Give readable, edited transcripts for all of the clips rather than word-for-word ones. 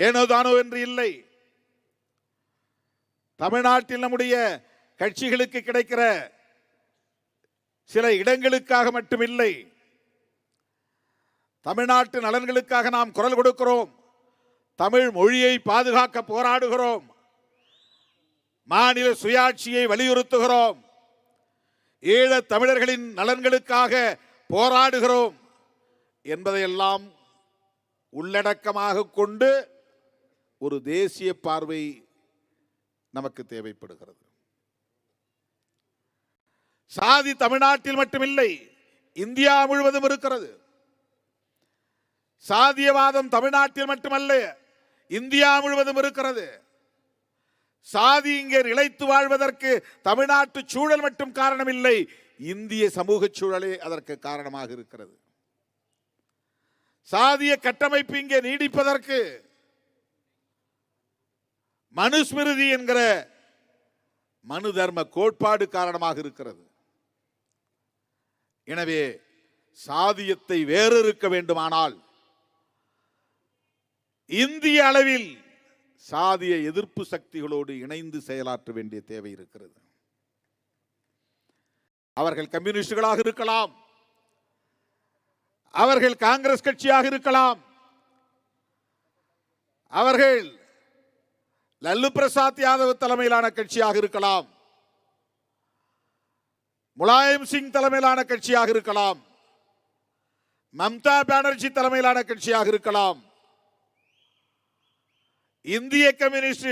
ஏனோதானோ என்று இல்லை. தமிழ்நாட்டில் நம்முடைய கட்சிகளுக்கு கிடைக்கிற சில இடங்களுக்காக மட்டுமில்லை, தமிழ்நாட்டு நலன்களுக்காக நாம் குரல் கொடுக்கிறோம். தமிழ் மொழியை பாதுகாக்க போராடுகிறோம். மாநில சுயாட்சியை வலியுறுத்துகிறோம். ஈழத் தமிழர்களின் நலன்களுக்காக போராடுகிறோம் என்பதையெல்லாம் உள்ளடக்கமாக கொண்டு ஒரு தேசிய பார்வை நமக்கு தேவைப்படுகிறது. சாதி தமிழ்நாட்டில் மட்டுமில்லை, இந்தியா முழுவதும் இருக்கிறது. சாதியவாதம் தமிழ்நாட்டில் மட்டுமல்ல, இந்தியா முழுவதும் இருக்கிறது. சாதி இங்கே நிலைத்து வாழ்வதற்கு தமிழ்நாட்டு சூழல் மட்டும் காரணமில்லை, இந்திய சமூக சூழலே அதற்கு காரணமாக இருக்கிறது. சாதிய கட்டமைப்பு இங்கே நீடிப்பதற்கு மனுஸ்மிருதி என்கிற மனு தர்ம கோட்பாடு காரணமாக இருக்கிறது. எனவே சாதியத்தை வேறறுக்க வேண்டுமானால் இந்திய அளவில் சாதிய எதிர்ப்பு சக்திகளோடு இணைந்து செயலாற்ற வேண்டிய தேவை இருக்கிறது. அவர்கள் கம்யூனிஸ்டுகளாக இருக்கலாம், அவர்கள் காங்கிரஸ் கட்சியாக இருக்கலாம், அவர்கள் லல்லு பிரசாத் யாதவ் தலைமையிலான கட்சியாக இருக்கலாம், முலாயம் சிங் தலைமையிலான கட்சியாக இருக்கலாம், மம்தா பானர்ஜி தலைமையிலான கட்சியாக இருக்கலாம், இந்திய கம்யூனிஸ்ட்,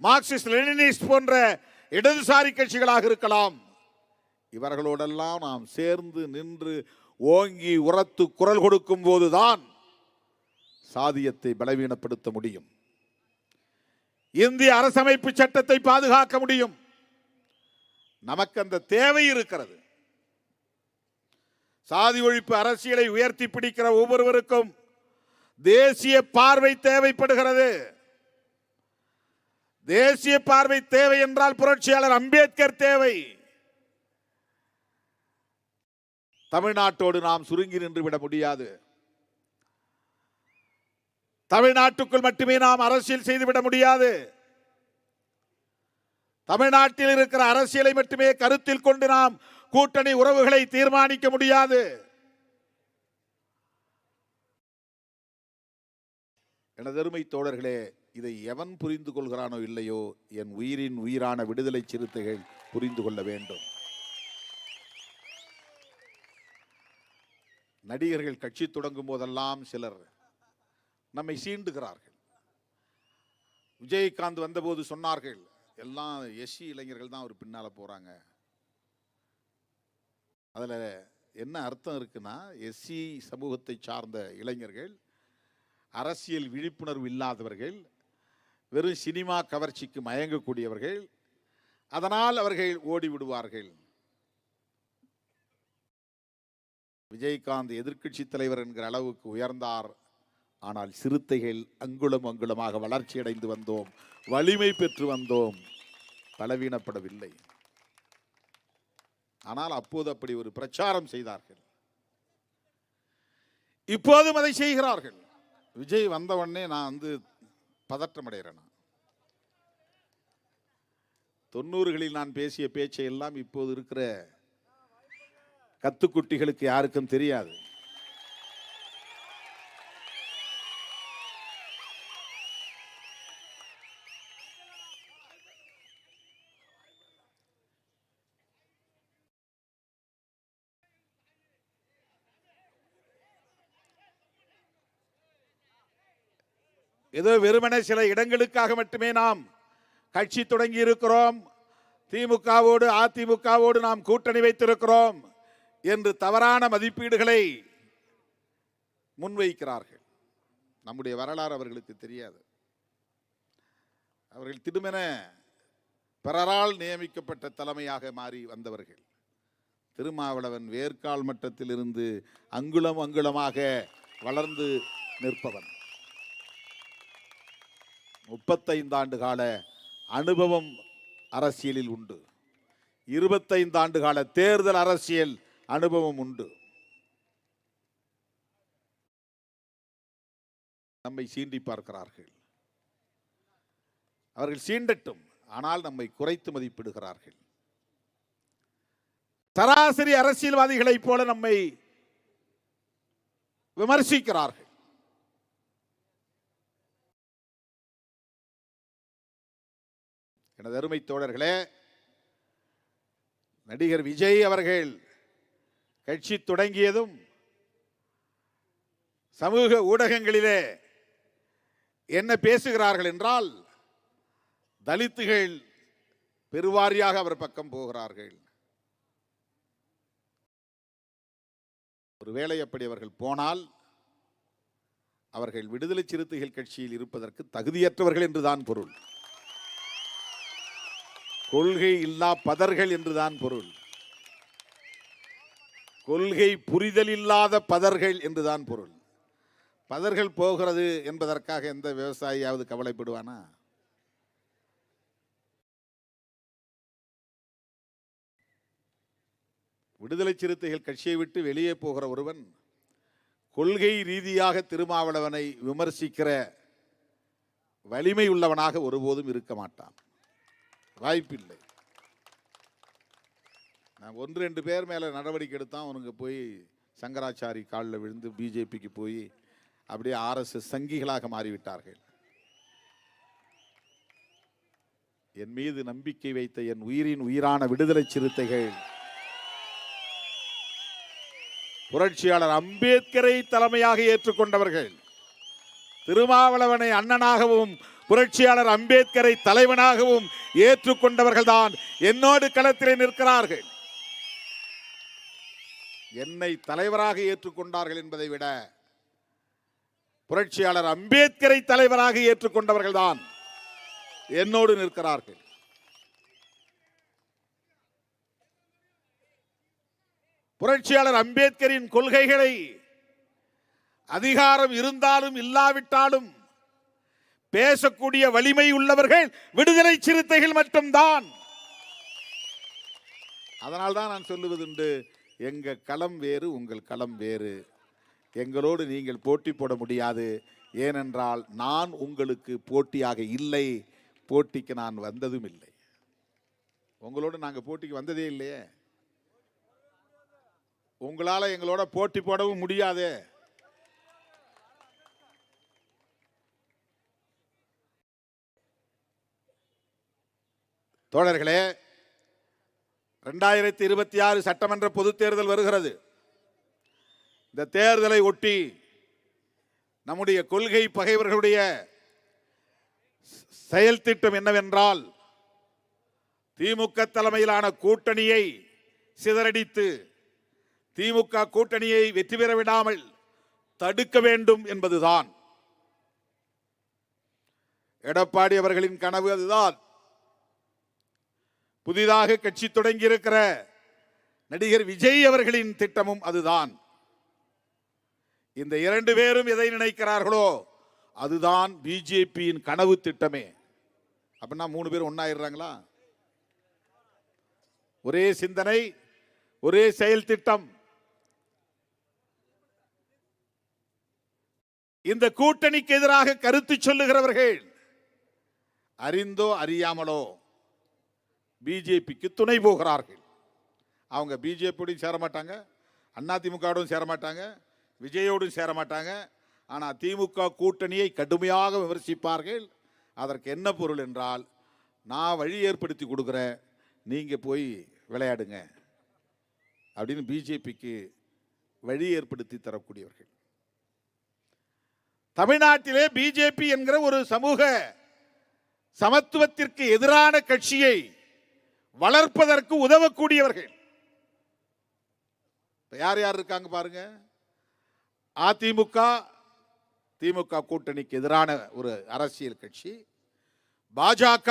மார்க்சிஸ்ட் லெனினிஸ்ட் போன்ற இடதுசாரி கட்சிகளாக இருக்கலாம். இவர்களோடெல்லாம் நாம் சேர்ந்து நின்று ஓங்கி உரத்து குரல் கொடுக்கும் போதுதான் சாதியத்தை பலவீனப்படுத்த முடியும். இந்திய அரசமைப்பு சட்டத்தை பாதுகாக்க முடியும். நமக்கு அந்த தேவை இருக்கிறது. சாதி ஒழிப்பு அரசியலை உயர்த்தி பிடிக்கிற ஒவ்வொருவருக்கும் தேசிய பார்வை தேவைப்படுகிறது. தேசிய பார்வை தேவை என்றால் புரட்சியாளர் அம்பேத்கர் தேவை. தமிழ்நாட்டோடு நாம் சுருங்கி நின்று விட முடியாது. தமிழ்நாட்டுக்குள் மட்டுமே நாம் அரசியல் செய்துவிட முடியாது. தமிழ்நாட்டில் இருக்கிற அரசியலை மட்டுமே கருத்தில் கொண்டு நாம் கூட்டணி உறவுகளை தீர்மானிக்க முடியாது. எனதருமை தோழர்களே, இதை எவன் புரிந்து கொள்கிறானோ இல்லையோ, என் உயிரின் உயிரான விடுதலை சிறுத்தைகள் புரிந்து கொள்ள வேண்டும். நடிகர்கள் கட்சி தொடங்கும் போதெல்லாம் சிலர் நம்மை சீண்டுகிறார்கள். விஜயகாந்த் வந்தபோது சொன்னார்கள், எல்லாம் எஸ்சி இளைஞர்கள் தான் அவர் பின்னால போறாங்க. அதுல என்ன அர்த்தம் இருக்குன்னா, எஸ்சி சமூகத்தை சார்ந்த இளைஞர்கள், அரசியல் விழிப்புணர்வு இல்லாதவர்கள், வெறும் சினிமா கவர்ச்சிக்கு மயங்கக்கூடியவர்கள், அதனால் அவர்கள் ஓடி விடுவார்கள். விஜயகாந்த் எதிர்க்கட்சி தலைவர் என்கிற அளவுக்கு உயர்ந்தார். ஆனால் சிறுத்தைகள் அங்குலம் அங்குலமாக வளர்ச்சி அடைந்து வந்தோம், வலிமை பெற்று வந்தோம், பலவீனப்படவில்லை. ஆனால் அப்போது அப்படி ஒரு பிரச்சாரம் செய்தார்கள். இப்போதும் அதை செய்கிறார்கள். விஜய் வந்த உடனே நான் பதற்றம் அடைகிறேன். 90களில் நான் பேசிய பேச்சை எல்லாம் இப்போது இருக்கிற கத்துக்குட்டிகளுக்கு யாருக்கும் தெரியாது. ஏதோ வெறுமனே சில இடங்களுக்காக மட்டுமே நாம் கட்சி தொடங்கி இருக்கிறோம், திமுகவோடு அதிமுகவோடு நாம் கூட்டணி வைத்திருக்கிறோம் என்று தவறான மதிப்பீடுகளை முன்வைக்கிறார்கள். நம்முடைய வரலாறு அவர்களுக்கு தெரியாது. அவர்கள் திடுமென பிறரால் நியமிக்கப்பட்ட தலைமையாக மாறி வந்தவர்கள். திருமாவளவன் வேர்க்கால் மட்டத்தில் இருந்து அங்குலம் அங்குலமாக வளர்ந்து நிற்பவன். 35 ஆண்டு கால அனுபவம் அரசியலில் உண்டு. 25 ஆண்டு கால தேர்தல் அரசியல் அனுபவம் உண்டு. நம்மை சீண்டி பார்க்கிறார்கள். அவர்கள் சீண்டட்டும், ஆனால் நம்மை குறைத்து மதிப்பிடுகிறார்கள். சராசரி அரசியல்வாதிகளைப் போல நம்மை விமர்சிக்கிறார்கள். எனது அருமை தோழர்களே, நடிகர் விஜய் அவர்கள் கட்சி தொடங்கியதும் சமூக ஊடகங்களிலே என்ன பேசுகிறார்கள் என்றால், தலித்துகள் பெருவாரியாக அவர் பக்கம் போகிறார்கள். ஒருவேளை அப்படி அவர்கள் போனால் அவர்கள் விடுதலை சிறுத்தைகள் கட்சியில் இருப்பதற்கு தகுதியற்றவர்கள் என்றுதான் பொருள். கொள்கை இல்லா பதர்கள் என்றுதான் பொருள். கொள்கை புரிதல் இல்லாத பதர்கள் என்றுதான் பொருள். பதர்கள் போகிறது என்பதற்காக எந்த விவசாயியாவது கவலைப்படுவானா? விடுதலை சிறுத்தைகள் கட்சியை விட்டு வெளியே போகிற ஒருவன் கொள்கை ரீதியாக திருமாவளவனை விமர்சிக்கிற வலிமை உள்ளவனாக ஒருபோதும் இருக்க மாட்டான். வாய்ப்பில்லை. நான் 1-2 பேர் மேல நடவடிக்கை எடுத்தான் அவனுக்கு போய் சங்கராச்சாரி காலில் விழுந்து பிஜேபிக்கு போய் அப்படியே ஆர்எஸ்எஸ் சங்கிகளாக மாறிவிட்டார்கள். என் மீது நம்பிக்கை வைத்த என் உயிரின் உயிரான விடுதலை சிறுத்தைகள் புரட்சியாளர் அம்பேத்கரை தலைமையாக ஏற்றுக்கொண்டவர்கள், திருமாவளவனை அண்ணனாகவும் புரட்சியாளர் அம்பேத்கரை தலைவனாகவும் ஏற்றுக்கொண்டவர்கள் தான் என்னோடு களத்திலே நிற்கிறார்கள். என்னை தலைவராக ஏற்றுக்கொண்டார்கள் என்பதை விட புரட்சியாளர் அம்பேத்கரை தலைவராக ஏற்றுக்கொண்டவர்கள் தான் என்னோடு நிற்கிறார்கள். புரட்சியாளர் அம்பேத்கரின் கொள்கைகளை அதிகாரம் இருந்தாலும் இல்லாவிட்டாலும் பேசக்கூடிய வலிமை உள்ளவர்கள் விடுதலை சிறுத்தைகள் மட்டும்தான். அதனால்தான் நான் சொல்லுவதுண்டு, எங்க களம் வேறு, உங்கள் களம் வேறு. எங்களோடு நீங்கள் போட்டி போட முடியாது. ஏனென்றால் நான் உங்களுக்கு போட்டியாக இல்லை, போட்டிக்கு நான் வந்ததும் இல்லை. உங்களோடு நாங்கள் போட்டிக்கு வந்ததே இல்லையே. உங்களால எங்களோட போட்டி போடவும் முடியாது. தோழர்களே, 2026 சட்டமன்ற பொதுத் தேர்தல் வருகிறது. இந்த தேர்தலை ஒட்டி நம்முடைய கொள்கை பகைவர்களுடைய செயல் திட்டம் என்னவென்றால், திமுக தலைமையிலான கூட்டணியை சிதறடித்து திமுக கூட்டணியை வெற்றி பெற விடாமல் தடுக்க வேண்டும் என்பதுதான். எடப்பாடி அவர்களின் கனவு அதுதான். புதிதாக கட்சி தொடங்கி இருக்கிற நடிகர் விஜய் அவர்களின் திட்டமும் அதுதான். இந்த 2 பேரும் எதை நினைக்கிறார்களோ அதுதான் பிஜேபியின் கனவு திட்டமே. அப்படின்னா 3 பேரும் ஒன்னாயிடுறாங்களா? ஒரே சிந்தனை, ஒரே செயல் திட்டம். இந்த கூட்டணிக்கு எதிராக கருத்து சொல்லுகிறவர்கள் அறிந்தோ அறியாமலோ பிஜேபிக்கு துணை போகிறார்கள். அவங்க பிஜேபியோடும் சேர மாட்டாங்க, அதிமுகவோடும் சேர மாட்டாங்க, விஜயோடும் சேர மாட்டாங்க. ஆனால் திமுக கூட்டணியை கடுமையாக விமர்சிப்பார்கள். அதற்கு என்ன பொருள் என்றால், நான் வழி ஏற்படுத்தி கொடுக்குறேன், நீங்க போய் விளையாடுங்க அப்படின்னு பிஜேபிக்கு வழி ஏற்படுத்தி தரக்கூடியவர்கள். தமிழ்நாட்டிலே பிஜேபி என்கிற ஒரு சமூக சமத்துவத்திற்கு எதிரான கட்சியை வளர்ப்பதற்கு உதவக்கூடியவர்கள் யார் யார் இருக்காங்க பாருங்க. அதிமுக திமுக கூட்டணிக்கு எதிரான ஒரு அரசியல் கட்சி, பாஜக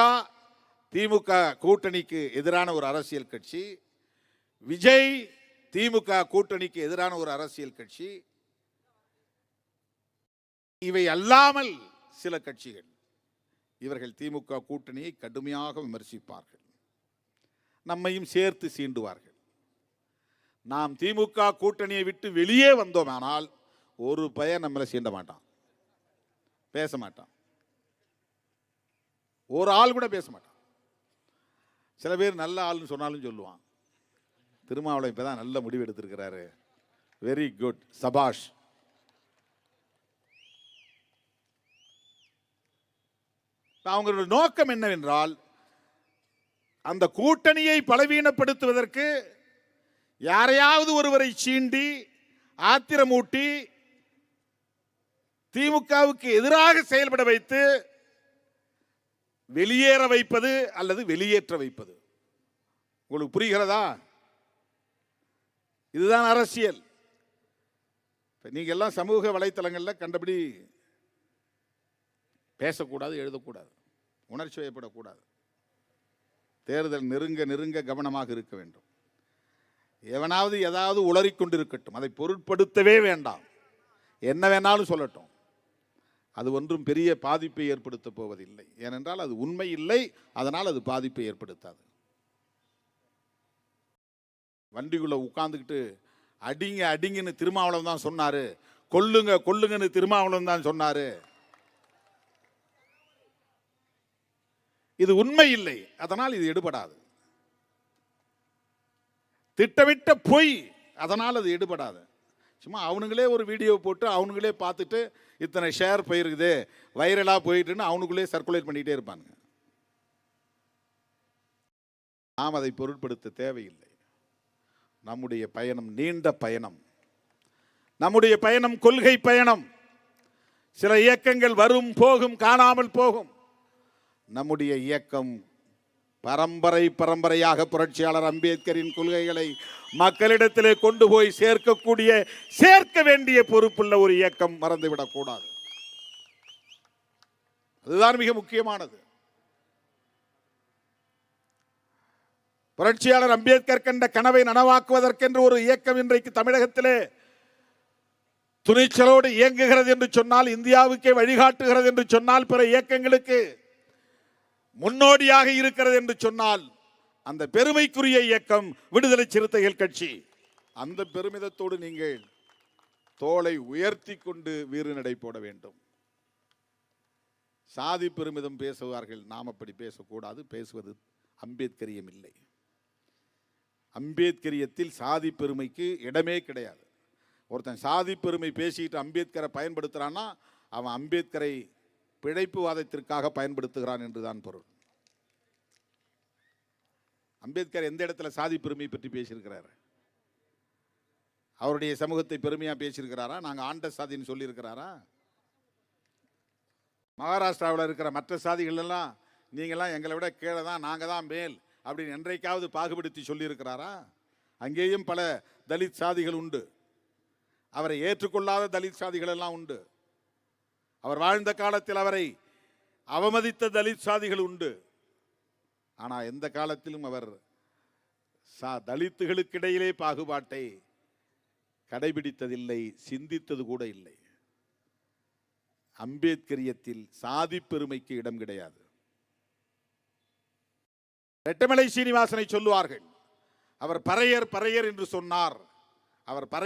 திமுக கூட்டணிக்கு எதிரான ஒரு அரசியல் கட்சி, விஜய் திமுக கூட்டணிக்கு எதிரான ஒரு அரசியல் கட்சி, இவை அல்லாமல் சில கட்சிகள். இவர்கள் திமுக கூட்டணியை கடுமையாக விமர்சிப்பார்கள், நம்மையும் சேர்த்து சீண்டுவார்கள். நாம் திமுக கூட்டணியை விட்டு வெளியே வந்தோமானால் ஒரு பையன் நம்மளை சீண்ட மாட்டான். பேச மாட்டான். ஒரு ஆள் கூட பேச மாட்டான். சில பேர் நல்ல ஆள்னு சொன்னாலும் சொல்லுவான், திருமாவளவன் இப்பதான் நல்ல முடிவு எடுத்திருக்கிறாரு, வெரி குட், சபாஷ். அவங்களுடைய நோக்கம் என்னவென்றால் அந்த கூட்டணியை பலவீனப்படுத்துவதற்கு யாரையாவது ஒருவரை சீண்டி ஆத்திரமூட்டி திமுகவுக்கு எதிராக செயல்பட வைத்து வெளியேற வைப்பது அல்லது வெளியேற்ற வைப்பது. உங்களுக்கு புரிகிறதா? இதுதான் அரசியல். நீங்க எல்லாம் சமூக வலைத்தளங்களில் கண்டபடி பேசக்கூடாது, எழுதக்கூடாது, உணர்ச்சி வயப்படக்கூடாது. தேர்தல் நெருங்க நெருங்க கவனமாக இருக்க வேண்டும். எவனாவது ஏதாவது உளறிக்கொண்டிருக்கட்டும், அதை பொருட்படுத்தவே வேண்டாம். என்ன வேணாலும் சொல்லட்டும், அது ஒன்றும் பெரிய பாதிப்பை ஏற்படுத்த போவதில்லை. ஏனென்றால் அது உண்மை இல்லை, அதனால் அது பாதிப்பை ஏற்படுத்தாது. வண்டிக்குள்ள உட்கார்ந்துக்கிட்டு அடிங்க அடிங்கன்னு திருமாவளவன் தான் சொன்னாரு, கொல்லுங்க கொல்லுங்கன்னு திருமாவளவன் தான் சொன்னாரு. இது உண்மை இல்லை, அதனால் இது எடுபடாது. திட்டமிட்ட பொய், அதனால் அது எடுபடாது. சும்மா அவனுங்களே ஒரு வீடியோ போட்டு அவனுங்களே பார்த்துட்டு இத்தனை ஷேர் போயிருக்குது, வைரலாக போயிட்டுன்னு அவனுக்குள்ளே சர்க்குலேட் பண்ணிகிட்டே இருப்பானுங்க. நாம் அதை பொருட்படுத்த தேவையில்லை. நம்முடைய பயணம் நீண்ட பயணம். நம்முடைய பயணம் கொள்கை பயணம். சில இயக்கங்கள் வரும் போகும், காணாமல் போகும். நம்முடைய இயக்கம் பரம்பரை பரம்பரையாக புரட்சியாளர் அம்பேத்கரின் கொள்கைகளை மக்களிடத்திலே கொண்டு போய் சேர்க்க வேண்டிய பொறுப்புள்ள ஒரு இயக்கம். மறந்துவிடக்கூடாது. அதுதான் மிக முக்கியமானது. புரட்சியாளர் அம்பேத்கர் கண்ட கனவை நனவாக்குவதற்கென்று ஒரு இயக்கம் இன்றைக்கு தமிழகத்திலே துணிச்சலோடு இயங்குகிறது என்று சொன்னால், இந்தியாவுக்கே வழிகாட்டுகிறது என்று சொன்னால், பிற இயக்கங்களுக்கு முன்னோடியாக இருக்கிறது என்று சொன்னால், அந்த பெருமைக்குரிய இயக்கம் விடுதலை சிறுத்தைகள் கட்சி. அந்த பெருமிதத்தோடு நீங்கள் தோளை உயர்த்தி கொண்டு வீறு நடை போட வேண்டும். சாதி பெருமிதம் பேசுவார்கள், நாம் அப்படி பேசக்கூடாது. பேசுவது அம்பேத்கரியம் இல்லை. அம்பேத்கரியத்தில் சாதி பெருமைக்கு இடமே கிடையாது. ஒருத்தன் சாதி பெருமை பேசிட்டு அம்பேத்கரை பயன்படுத்துறான்னா அவன் அம்பேத்கரை பிழைப்புவாதத்திற்காக பயன்படுத்துகிறான் என்றுதான் பொருள். அம்பேத்கர் எந்த இடத்துல சாதி பெருமை பற்றி பேசியிருக்கிறார்? அவருடைய சமூகத்தை பெருமையா பேசியிருக்கிறாரா? நாங்க ஆண்ட சாதின்னு சொல்லி இருக்கிறாரா? மகாராஷ்டிராவில் இருக்கிற மற்ற சாதிகள் எல்லாம் நீங்கெல்லாம் எங்களை விட கீழே தான், நாங்க தான் மேல் அப்படின்னு என்றைக்காவது பாகுபடுத்தி சொல்லி இருக்கிறாரா? அங்கேயும் பல தலித் சாதிகள் உண்டு. அவரை ஏற்றுக்கொள்ளாத தலித் சாதிகள் எல்லாம் உண்டு. அவர் வாழ்ந்த காலத்தில் அவரை அவமதித்த தலித் சாதிகள் உண்டு. ஆனால் எந்த காலத்திலும் அவர் தலித்துகளுக்கிடையிலே பாகுபாட்டை கடைபிடித்ததில்லை, சிந்தித்தது கூட இல்லை. அம்பேத்கரியத்தில் சாதி பெருமைக்கு இடம் கிடையாது. ரெட்டமலை சீனிவாசனை சொல்லுவார்கள், அவர் பறையர் பறையர் என்று சொன்னார். அவர் பறை